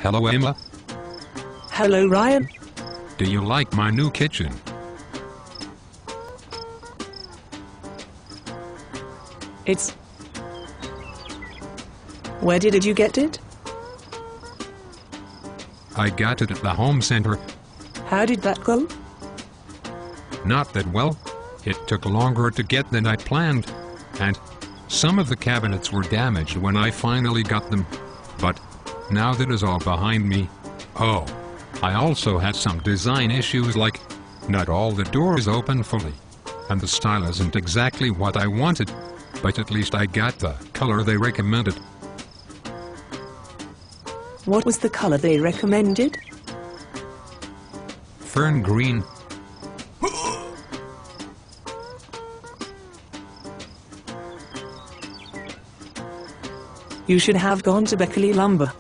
Hello, Emma. Hello, Ryan. Do you like my new kitchen? It's... Where did you get it? I got it at the home center. How did that go? Not that well. It took longer to get than I planned, and some of the cabinets were damaged when I finally got them. But now that is all behind me. Oh, I also had some design issues, like not all the doors open fully, and the style isn't exactly what I wanted, but at least I got the color they recommended. What was the color they recommended? Fern green. You should have gone to Beckerle Lumber.